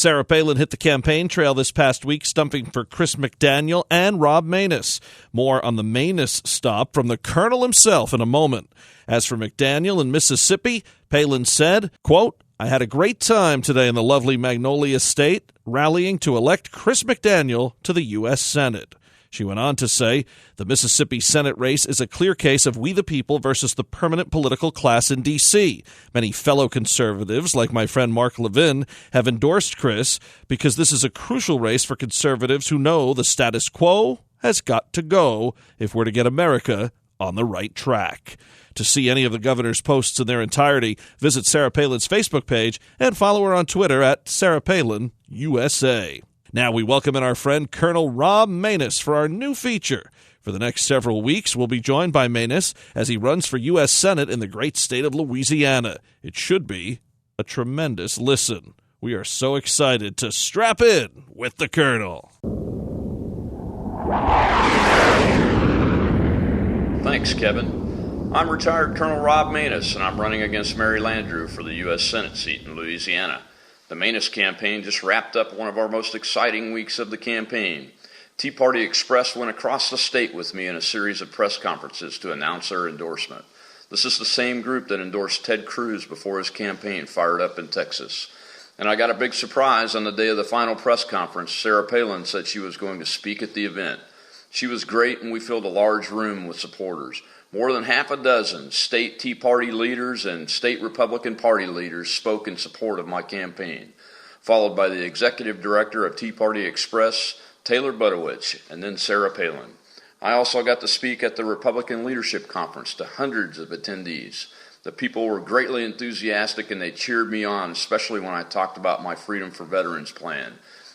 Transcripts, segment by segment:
Sarah Palin hit the campaign trail this past week, stumping for Chris McDaniel and Rob Maness. More on the Maness stop from the Colonel himself in a moment. As for McDaniel in Mississippi, Palin said, quote, "I had a great time today in the lovely Magnolia State, rallying to elect Chris McDaniel to the U.S. Senate." She went on to say, "The Mississippi Senate race is a clear case of we the people versus the permanent political class in D.C. Many fellow conservatives, like my friend Mark Levin, have endorsed Chris because this is a crucial race for conservatives who know the status quo has got to go if we're to get America on the right track." To see any of the governor's posts in their entirety, visit Sarah Palin's Facebook page and follow her on Twitter at Sarah Palin USA. Now we welcome in our friend Colonel Rob Maness for our new feature. For the next several weeks, we'll be joined by Maness as he runs for U.S. Senate in the great state of Louisiana. It should be a tremendous listen. We are so excited to strap in with the Colonel. Thanks, Kevin. I'm retired Colonel Rob Maness, and I'm running against Mary Landrieu for the U.S. Senate seat in Louisiana. The Maness campaign just wrapped up one of our most exciting weeks of the campaign. Tea Party Express went across the state with me in a series of press conferences to announce their endorsement. This is the same group that endorsed Ted Cruz before his campaign fired up in Texas. And I got a big surprise on the day of the final press conference. Sarah Palin said she was going to speak at the event. She was great, and we filled a large room with supporters. More than half a dozen state Tea Party leaders and state Republican Party leaders spoke in support of my campaign, followed by the executive director of Tea Party Express, Taylor Budowich, and then Sarah Palin. I also got to speak at the Republican Leadership Conference to hundreds of attendees. The people were greatly enthusiastic, and they cheered me on, especially when I talked about my Freedom for Veterans plan.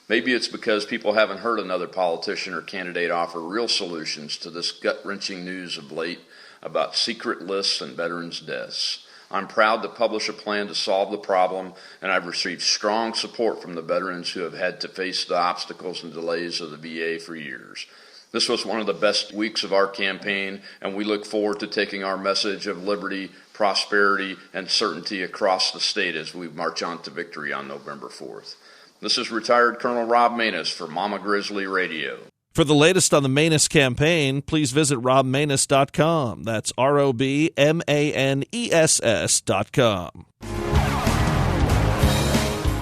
Maybe it's because people haven't heard another politician or candidate offer real solutions to this gut-wrenching news of late about secret lists and veterans' deaths. I'm proud to publish a plan to solve the problem, and I've received strong support from the veterans who have had to face the obstacles and delays of the VA for years. This was one of the best weeks of our campaign, and we look forward to taking our message of liberty, prosperity, and certainty across the state as we march on to victory on November 4th. This is retired Colonel Rob Maness for Mama Grizzly Radio. For the latest on the Maness campaign, please visit robmaness.com. That's ROBMANESS.com.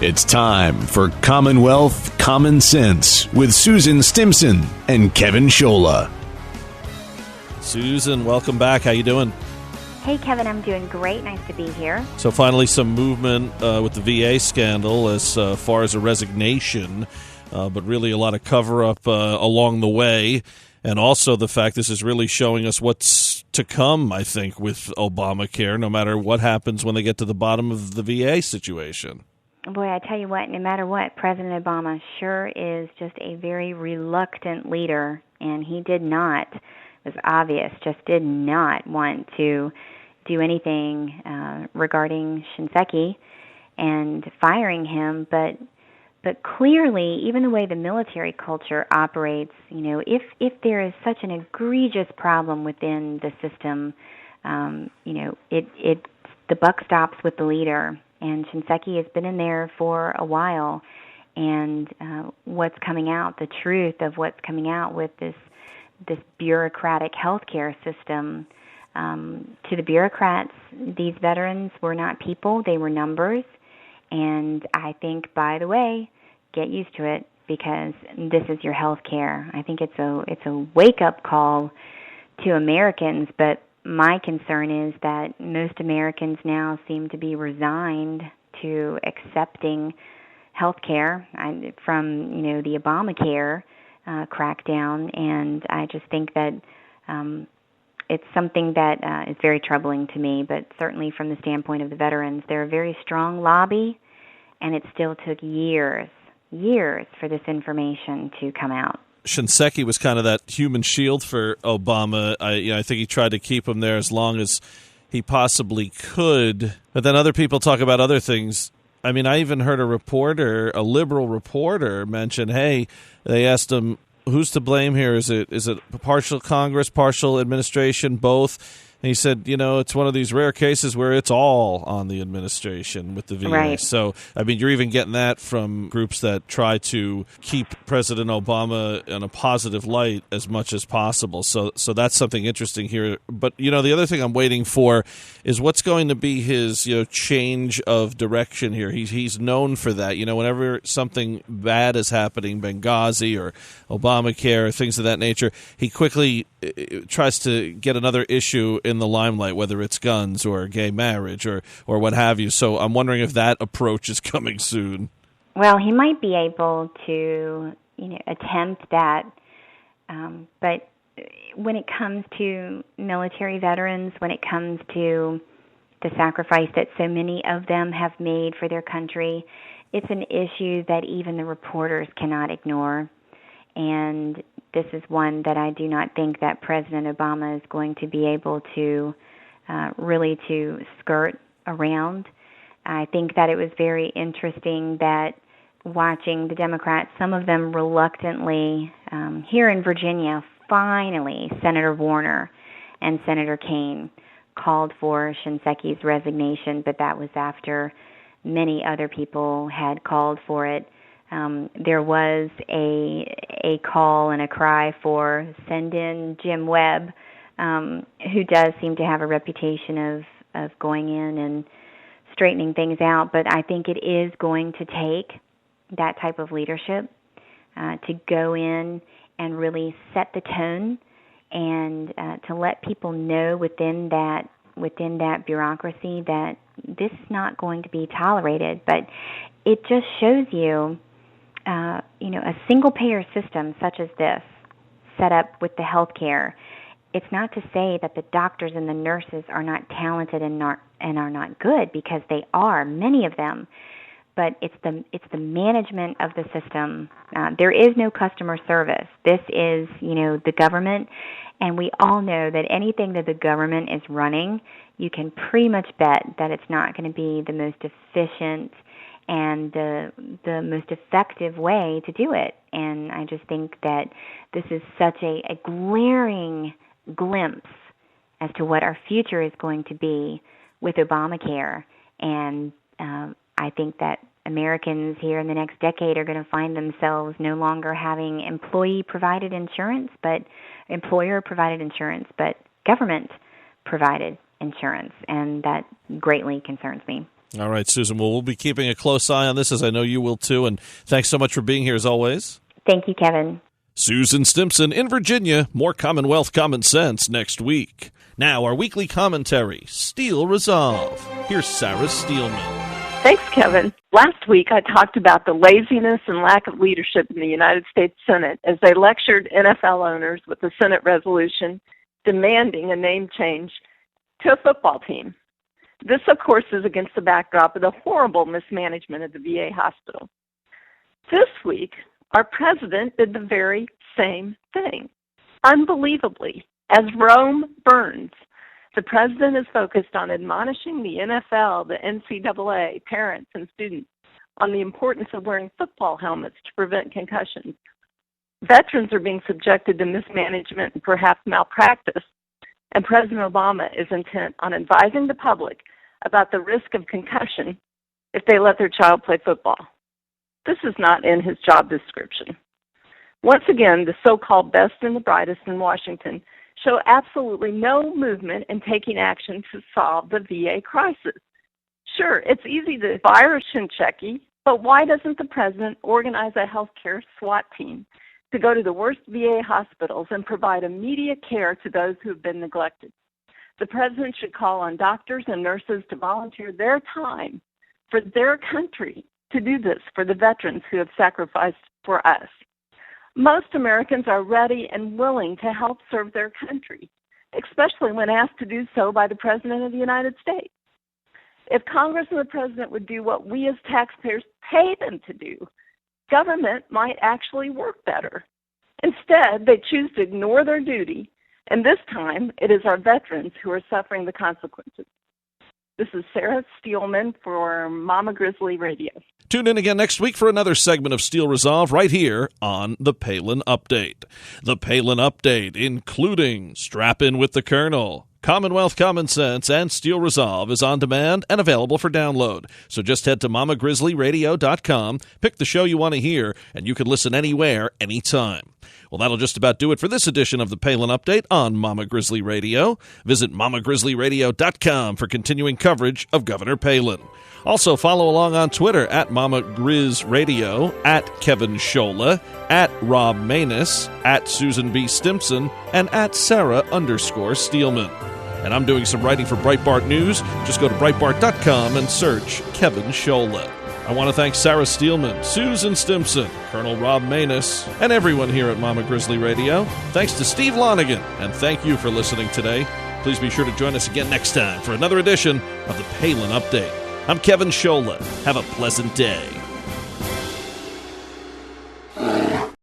It's time for Commonwealth Common Sense with Susan Stimson and Kevin Scholla. Susan, welcome back. How you doing? Hey, Kevin, I'm doing great. Nice to be here. So finally some movement with the VA scandal as far as a resignation. But really a lot of cover-up along the way, and also the fact this is really showing us what's to come, I think, with Obamacare, no matter what happens when they get to the bottom of the VA situation. Boy, I tell you what, no matter what, President Obama sure is just a very reluctant leader, and he did not, it was obvious, just did not want to do anything regarding Shinseki and firing him, but clearly, even the way the military culture operates, you know, if there is such an egregious problem within the system, you know, the buck stops with the leader. And Shinseki has been in there for a while, and what's coming out, the truth of what's coming out with this bureaucratic healthcare system, to the bureaucrats, these veterans were not people; they were numbers. And I think, by the way, get used to it because this is your health care. I think it's a wake-up call to Americans, but my concern is that most Americans now seem to be resigned to accepting health care from, you know, the Obamacare crackdown, and I just think that it's something that is very troubling to me, but certainly from the standpoint of the veterans, they're a very strong lobby, and it still took years for this information to come out. Shinseki was kind of that human shield for Obama. I think he tried to keep him there as long as he possibly could. But then other people talk about other things. I mean, I even heard a liberal reporter mention, hey, they asked him, who's to blame here? Is it partial Congress, partial administration, both? And he said, it's one of these rare cases where it's all on the administration with the VA. Right. So, you're even getting that from groups that try to keep President Obama in a positive light as much as possible. So that's something interesting here. But, the other thing I'm waiting for is what's going to be his, change of direction here. He's known for that. Whenever something bad is happening, Benghazi or Obamacare or things of that nature, he quickly tries to get another issue in the limelight, whether it's guns or gay marriage or what have you. So I'm wondering if that approach is coming soon. Well, he might be able to, attempt that. But when it comes to military veterans, when it comes to the sacrifice that so many of them have made for their country, it's an issue that even the reporters cannot ignore. And this is one that I do not think that President Obama is going to be able to really to skirt around. I think that it was very interesting that watching the Democrats, some of them reluctantly, here in Virginia, finally, Senator Warner and Senator Kaine called for Shinseki's resignation, but that was after many other people had called for it. There was a call and a cry for send in Jim Webb, who does seem to have a reputation of going in and straightening things out. But I think it is going to take that type of leadership to go in and really set the tone and to let people know within that bureaucracy that this is not going to be tolerated. But it just shows you, a single-payer system such as this, set up with the health care. It's not to say that the doctors and the nurses are not talented and are not good, because they are, many of them. But it's the management of the system. There is no customer service. This is, the government, and we all know that anything that the government is running, you can pretty much bet that it's not going to be the most efficient and the most effective way to do it. And I just think that this is such a glaring glimpse as to what our future is going to be with Obamacare. And I think that Americans here in the next decade are going to find themselves no longer having employer-provided insurance, but government-provided insurance, and that greatly concerns me. All right, Susan. Well, we'll be keeping a close eye on this, as I know you will too. And thanks so much for being here, as always. Thank you, Kevin. Susan Stimson in Virginia. More Commonwealth Common Sense next week. Now, our weekly commentary, Steel Resolve. Here's Sarah Steelman. Thanks, Kevin. Last week, I talked about the laziness and lack of leadership in the United States Senate as they lectured NFL owners with a Senate resolution demanding a name change to a football team. This, of course, is against the backdrop of the horrible mismanagement of the VA hospital. This week, our president did the very same thing. Unbelievably, as Rome burns, the president is focused on admonishing the NFL, the NCAA, parents, and students on the importance of wearing football helmets to prevent concussions. Veterans are being subjected to mismanagement and perhaps malpractice, and President Obama is intent on advising the public about the risk of concussion if they let their child play football. This is not in his job description. Once again, the so-called best and the brightest in Washington show absolutely no movement in taking action to solve the VA crisis. Sure, it's easy to fire a Shincheki, but why doesn't the president organize a healthcare SWAT team to go to the worst VA hospitals and provide immediate care to those who have been neglected? The president should call on doctors and nurses to volunteer their time for their country to do this for the veterans who have sacrificed for us. Most Americans are ready and willing to help serve their country, especially when asked to do so by the President of the United States. If Congress and the President would do what we as taxpayers pay them to do, government might actually work better. Instead, they choose to ignore their duty, and this time it is our veterans who are suffering the consequences. This is Sarah Steelman for Mama Grizzly Radio. Tune in again next week for another segment of Steel Resolve right here on The Palin Update. The Palin Update, including Strap In with the Colonel, Commonwealth Common Sense and Steel Resolve is on demand and available for download. So just head to mamagrizzlyradio.com, pick the show you want to hear, and you can listen anywhere, anytime. Well, that'll just about do it for this edition of the Palin Update on Mama Grizzly Radio. Visit mamagrizzlyradio.com for continuing coverage of Governor Palin. Also, follow along on Twitter at Mama Grizz Radio, at Kevin Scholla, at Rob Manus, at Susan B. Stimson, and at Sarah_Steelman. And I'm doing some writing for Breitbart News. Just go to Breitbart.com and search Kevin Scholla. I want to thank Sarah Steelman, Susan Stimson, Colonel Rob Manus, and everyone here at Mama Grizzly Radio. Thanks to Steve Lonegan, and thank you for listening today. Please be sure to join us again next time for another edition of the Palin Update. I'm Kevin Scholla. Have a pleasant day.